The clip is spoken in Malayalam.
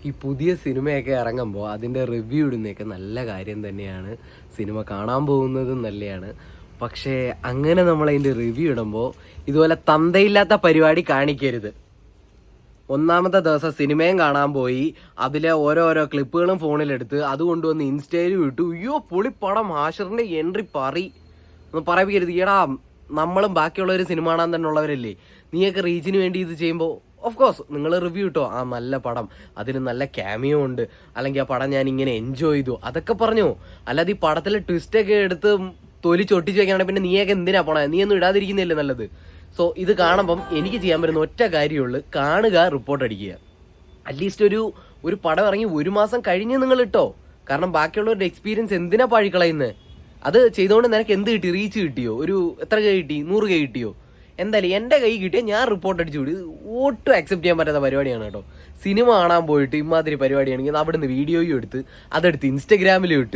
ഈ പുതിയ സിനിമയൊക്കെ ഇറങ്ങുമ്പോൾ അതിൻ്റെ റിവ്യൂ ഇടുന്നതൊക്കെ നല്ല കാര്യം തന്നെയാണ്. സിനിമ കാണാൻ പോകുന്നതും നല്ലതാണ്. പക്ഷേ അങ്ങനെ നമ്മളതിൻ്റെ റിവ്യൂ ഇടുമ്പോൾ ഇതുപോലെ തന്തയില്ലാത്ത പരിപാടി കാണിക്കരുത്. ഒന്നാമത്തെ ദിവസം സിനിമയും കാണാൻ പോയി, അതിലെ ഓരോരോ ക്ലിപ്പുകളും ഫോണിലെടുത്ത് അത് കൊണ്ടുവന്ന് ഇൻസ്റ്റയിലും ഇട്ടു. അയ്യോ പൊളി പടം, ഹാഷിറിൻ്റെ എൻട്രി ഒന്ന് പറയിപ്പിക്കരുത്. ഈടാ, നമ്മളും ബാക്കിയുള്ളവർ സിനിമ കാണാൻ തന്നെ ഉള്ളവരല്ലേ. നീയൊക്കെ റീച്ചിന് വേണ്ടി ഇത് ചെയ്യുമ്പോൾ ഓഫ് കോഴ്സ് നിങ്ങൾ റിവ്യൂ ഇട്ടോ, ആ നല്ല പടം, അതിന് നല്ല ക്യാമിയോ ഉണ്ട്, അല്ലെങ്കിൽ ആ പടം ഞാൻ ഇങ്ങനെ എൻജോയ് ചെയ്തു, അതൊക്കെ പറഞ്ഞു. അല്ലാതെ ഈ പടത്തിലെ ട്വിസ്റ്റൊക്കെ എടുത്ത് തൊലി ചൊട്ടിച്ച് വെക്കുകയാണെങ്കിൽ പിന്നെ നീയൊക്കെ എന്തിനാ പോണേ? നീ ഒന്നും ഇടാതിരിക്കുന്നില്ലേ നല്ലത്. സോ ഇത് കാണുമ്പം എനിക്ക് ചെയ്യാൻ പറ്റുന്ന ഒറ്റ കാര്യമുള്ളൂ, കാണുക, റിപ്പോർട്ട് അടിക്കുക. അറ്റ്ലീസ്റ്റ് ഒരു പടം ഇറങ്ങി 1 മാസം കഴിഞ്ഞ് നിങ്ങൾ ഇട്ടോ. കാരണം ബാക്കിയുള്ളവരുടെ എക്സ്പീരിയൻസ് എന്തിനാ പാഴിക്കളയുന്നത്? അത് ചെയ്തുകൊണ്ട് നിനക്ക് എന്ത് കിട്ടി? റീച്ച് കിട്ടിയോ? എത്ര കൈ കിട്ടി? 100 കൈ കിട്ടിയോ? എന്തായാലും എൻ്റെ കൈ കിട്ടിയാൽ ഞാൻ റിപ്പോർട്ട് അടിച്ചു വിടും. ഒട്ടും അക്സെപ്റ്റ് ചെയ്യാൻ പറ്റാത്ത പരിപാടിയാണ് കേട്ടോ. സിനിമ കാണാൻ പോയിട്ട് ഇമാതിരി പരിപാടിയാണെങ്കിൽ അവിടുന്ന് വീഡിയോയും എടുത്ത് അതെടുത്ത് ഇൻസ്റ്റഗ്രാമിലും ഇട്ട്